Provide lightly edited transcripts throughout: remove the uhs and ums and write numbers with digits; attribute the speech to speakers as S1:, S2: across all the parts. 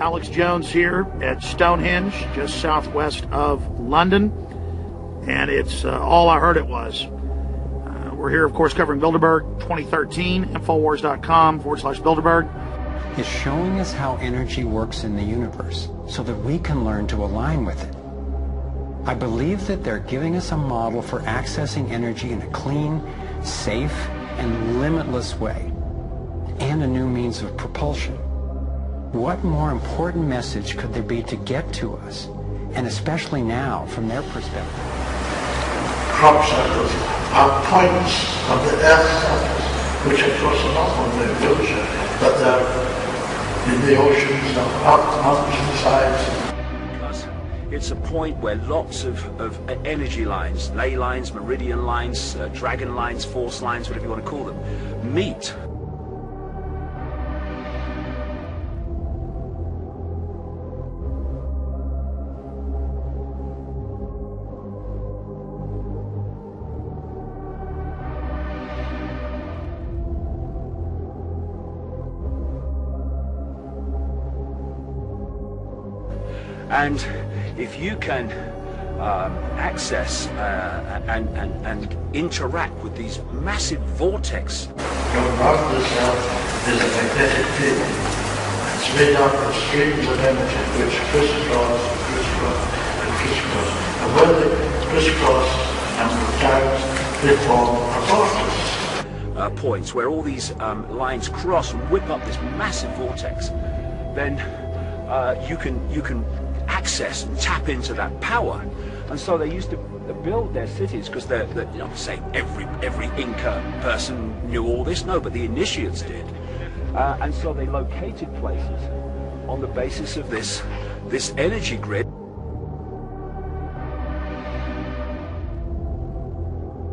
S1: Alex Jones here at Stonehenge, just southwest of London, and it's all I heard it was. We're here, of course, covering Bilderberg 2013, Infowars.com/Bilderberg.
S2: Is showing us how energy works in the universe so that we can learn to align with it. I believe that they're giving us a model for accessing energy in a clean, safe, and limitless way, and a new means of propulsion. What more important message could there be to get to us, and especially now, from their perspective?
S3: Crop circles are points of the Earth's surface, which of course are not on the illusion, but they're in the oceans, up mountain sides.
S4: It's a point where lots of energy lines, ley lines, meridian lines, dragon lines, force lines, whatever you want to call them, meet. And if you can access and interact with these massive vortex.
S3: Around this earth is a magnetic field. It's made up of streams of energy which crisscross and crisscross and crisscross. And when they crisscross and times, they form a vortex.
S4: Points where all these lines cross and whip up this massive vortex, then you can access and tap into that power. And so they used to build their cities because they're you know, say every Inca person knew all this, no, but the initiates did, and so they located places on the basis of this energy grid,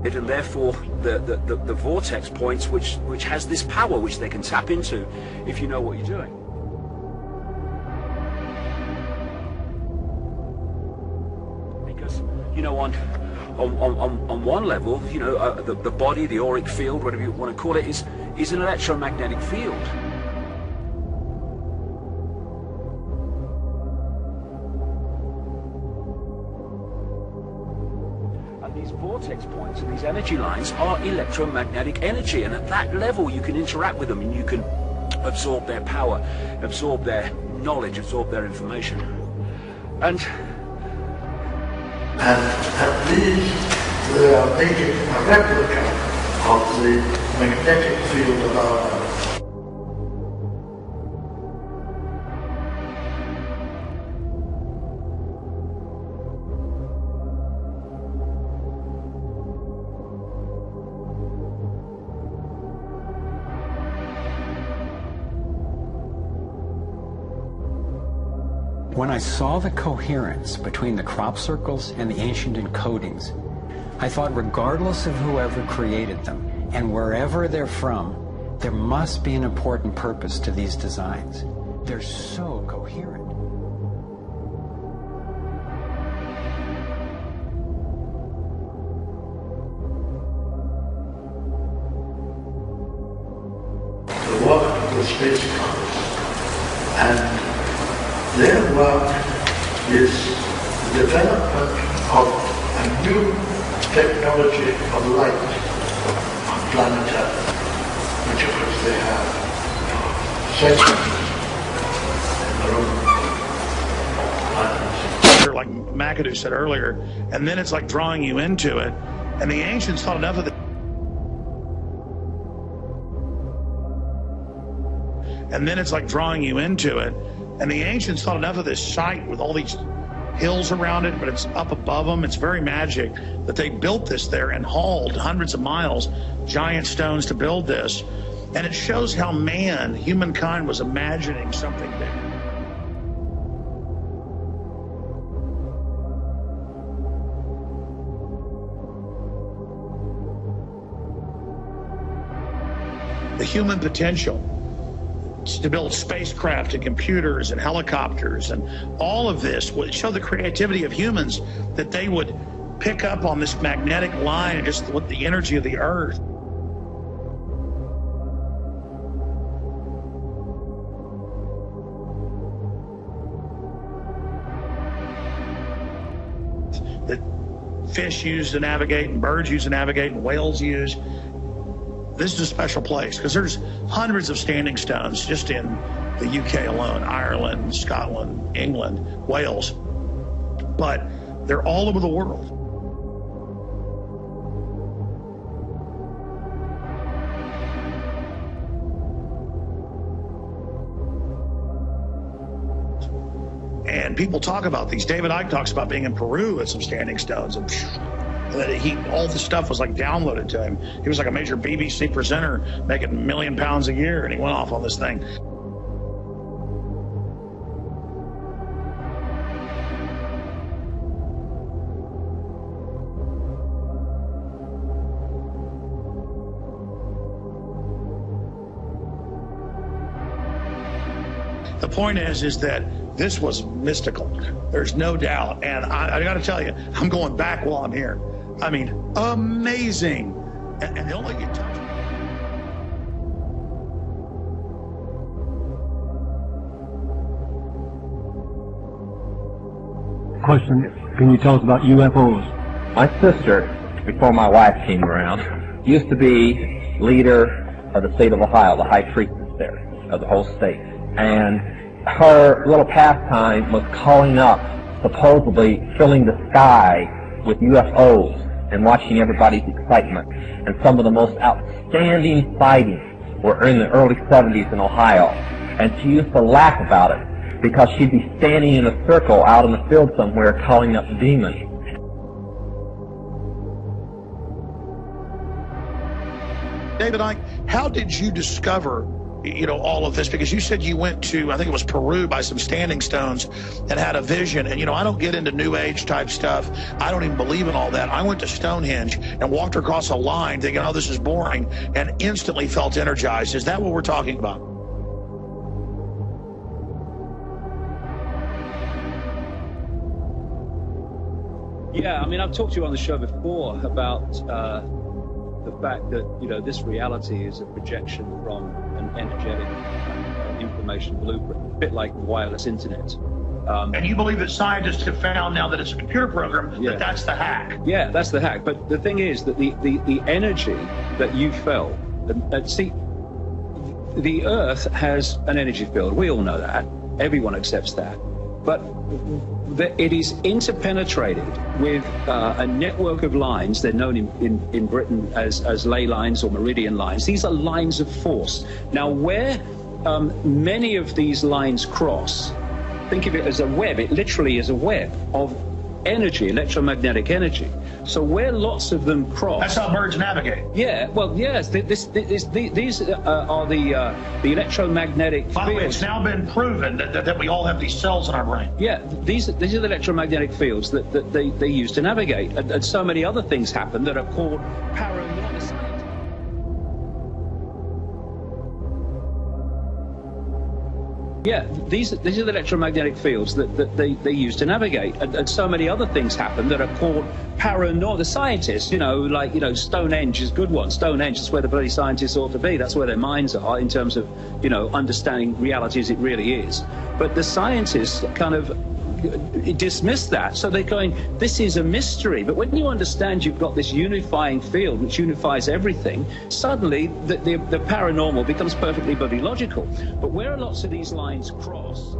S4: and therefore the vortex points which has this power which they can tap into if you know what you're doing. You know, on one level, you know, the body, the auric field, whatever you want to call it, is an electromagnetic field. And these vortex points and these energy lines are electromagnetic energy, and at that level you can interact with them and you can absorb their power, absorb their knowledge, absorb their information. And
S3: at least they are making a replica of the magnetic field of our Earth.
S2: When I saw the coherence between the crop circles and the ancient encodings, I thought regardless of whoever created them and wherever they're from, there must be an important purpose to these designs. They're so coherent.
S3: The work of the spacecraft, and their work is the development of a new technology of light on planet Earth, which of course they have centuries in their own planets.
S1: Like McAdoo said earlier, and then it's like drawing you into it, and the ancients thought enough of it. And then it's like drawing you into it. And the ancients thought enough of this site with all these hills around it, but it's up above them. It's very magic that they built this there and hauled hundreds of miles, giant stones to build this. And it shows how humankind was imagining something big. The human potential to build spacecraft and computers and helicopters and all of this would show the creativity of humans, that they would pick up on this magnetic line and just with the energy of the earth. fish use to navigate and birds use to navigate and whales use. This is a special place because there's hundreds of standing stones just in the UK alone, Ireland, Scotland, England, Wales. But they're all over the world. And people talk about these. David Icke talks about being in Peru at some standing stones, and that all the stuff was like downloaded to him. He was like a major BBC presenter making £1 million a year, and he went off on this thing. The point is that this was mystical. There's no doubt. And I got to tell you, I'm going back while I'm here. I mean, amazing. And they'll let you touch it.
S5: Question, can you tell us about UFOs?
S6: My sister, before my wife came around, used to be leader of the state of Ohio, the high priestess there, of the whole state. And her little pastime was calling up, supposedly filling the sky with UFOs and watching everybody's excitement. And some of the most outstanding sightings were in the early 70s in Ohio. And she used to laugh about it because she'd be standing in a circle out in the field somewhere calling up demons.
S1: David Icke, how did you discover all of this? Because you said you went to, I think it was Peru, by some standing stones and had a vision. And, I don't get into New Age type stuff. I don't even believe in all that. I went to Stonehenge and walked across a line thinking, oh, this is boring, and instantly felt energized. Is that what we're talking about?
S4: Yeah, I mean, I've talked to you on the show before about the fact that, this reality is a projection from an energetic information blueprint, a bit like the wireless internet.
S1: And you believe that scientists have found now that it's a computer program, that's the hack.
S4: Yeah, that's the hack. But the thing is that the energy that you felt, see, the Earth has an energy field. We all know that. Everyone accepts that. But it is interpenetrated with a network of lines. They're known in Britain as ley lines or meridian lines. These are lines of force. Now, where many of these lines cross, think of it as a web. It literally is a web of energy, electromagnetic energy. So where lots of them cross...
S1: That's how birds navigate.
S4: Yeah, well, yes, these are the electromagnetic fields.
S1: By the way, it's now been proven that we all have these cells in our brain.
S4: Yeah, these are the electromagnetic fields that they use to navigate. And so many other things happen that are called paranormal science. Yeah, these are the electromagnetic fields that they use to navigate, and so many other things happen that are called paranormal. The scientists, Stonehenge is a good one. Stonehenge is where the bloody scientists ought to be. That's where their minds are in terms of, understanding reality as it really is. But the scientists kind of dismiss that, so they're going, this is a mystery. But when you understand you've got this unifying field which unifies everything, suddenly the paranormal becomes perfectly bloody logical. But where lots of these lines cross,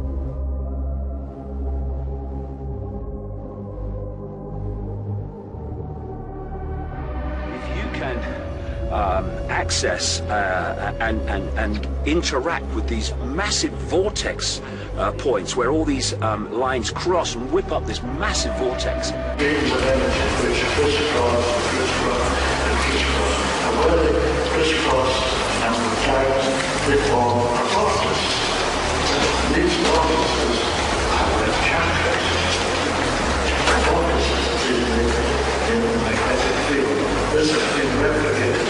S4: if you can access and interact with these massive vortex points where all these lines cross and whip up this massive vortex.
S3: Beings of energy which crisscross and crisscross. And where they crisscross and contact, they form a vortex. And these vortices have their chakras. Vortices in the magnetic field. This has been replicated.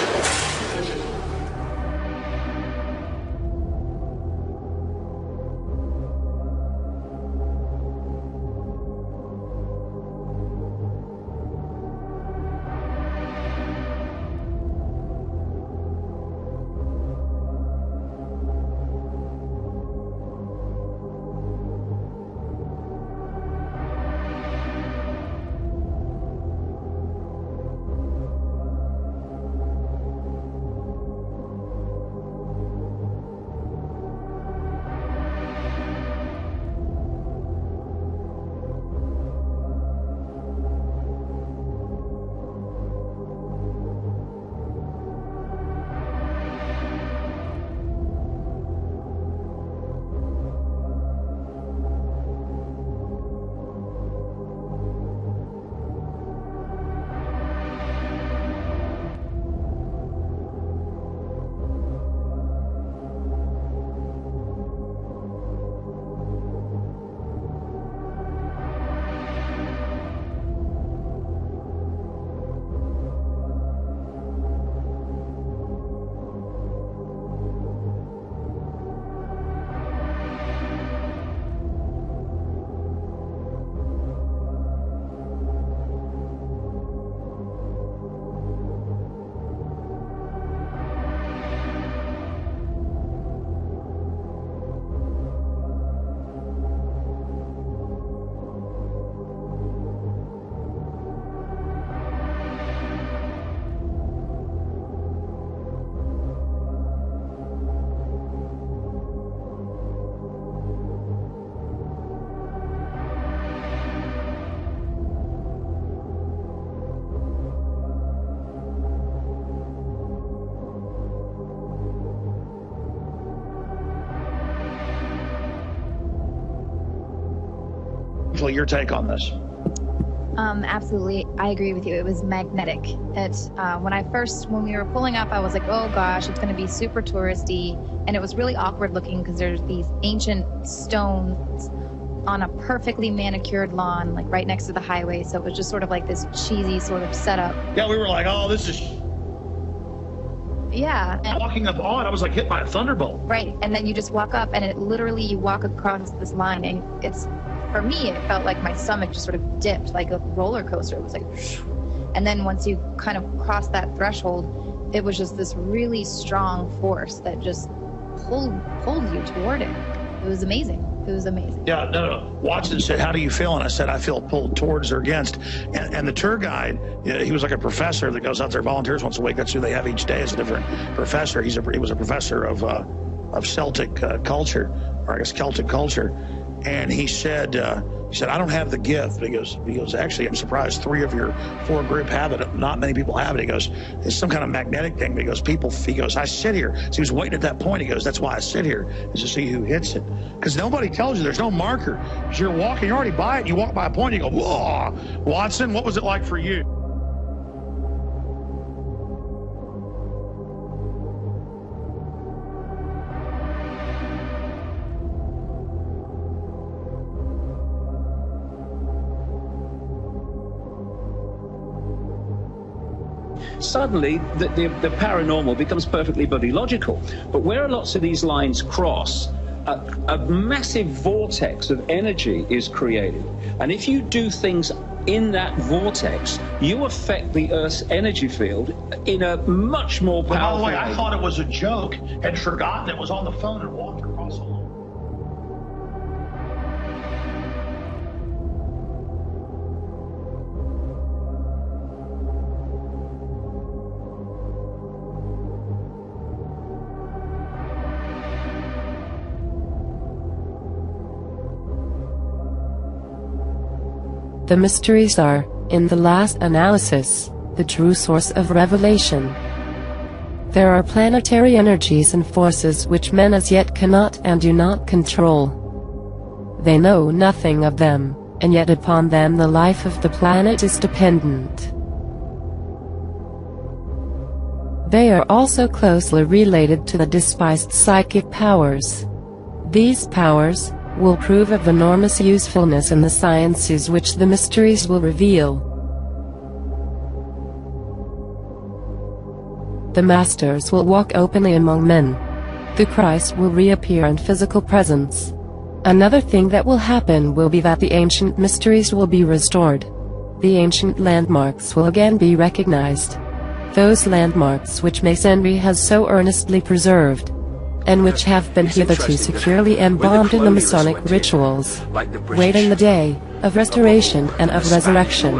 S1: Briefly, your take on this.
S7: Absolutely. I agree with you. It was magnetic. When we were pulling up, I was like, oh gosh, it's going to be super touristy. And it was really awkward looking because there's these ancient stones on a perfectly manicured lawn, like right next to the highway. So it was just sort of like this cheesy sort of setup.
S1: Yeah, we were like, oh, this is...
S7: Yeah. And
S1: walking up on, I was like hit by a thunderbolt.
S7: right. And then you just walk up and you walk across this line and for me, it felt like my stomach just sort of dipped like a roller coaster. It was like, and then once you kind of cross that threshold, it was just this really strong force that just pulled you toward it. It was amazing. It was amazing.
S1: Yeah, no. Watson said, how do you feel? And I said, I feel pulled towards or against. And the tour guide, he was like a professor that goes out there, volunteers once a week. That's who they have each day as a different professor. He was a professor of Celtic culture, or I guess Celtic culture. And he said, I don't have the gift. He goes, actually, I'm surprised 3 of your 4 group have it. Not many people have it. He goes, it's some kind of magnetic thing. He goes, I sit here. So he was waiting at that point. He goes, that's why I sit here, is to see who hits it. Because nobody tells you, there's no marker. As you're walking, you're already by it. You walk by a point, you go, whoa. Watson, what was it like for you?
S8: Suddenly, the paranormal becomes perfectly bloody logical. But where lots of these lines cross, a massive vortex of energy is created. And if you do things in that vortex, you affect the Earth's energy field in a much more powerful way.
S1: By the way, I thought it was a joke, had forgotten it was on the phone and walked across the lawn.
S9: The mysteries are, in the last analysis, the true source of revelation. There are planetary energies and forces which men as yet cannot and do not control. They know nothing of them, and yet upon them the life of the planet is dependent. They are also closely related to the despised psychic powers. These powers will prove of enormous usefulness in the sciences which the mysteries will reveal. The masters will walk openly among men. The Christ will reappear in physical presence. Another thing that will happen will be that the ancient mysteries will be restored. The ancient landmarks will again be recognized. Those landmarks which Masonry has so earnestly preserved, and which have been hitherto securely embalmed in the Masonic rituals, waiting the day of restoration and of resurrection.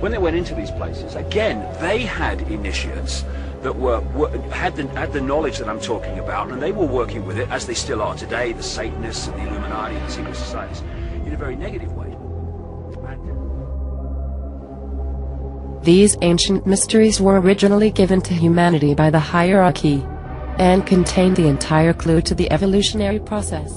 S4: When they went into these places, again, they had initiates that had the knowledge that I'm talking about, and they were working with it, as they still are today, the Satanists and the Illuminati and the secret societies, in a very negative way.
S9: These ancient mysteries were originally given to humanity by the hierarchy, and contain the entire clue to the evolutionary process.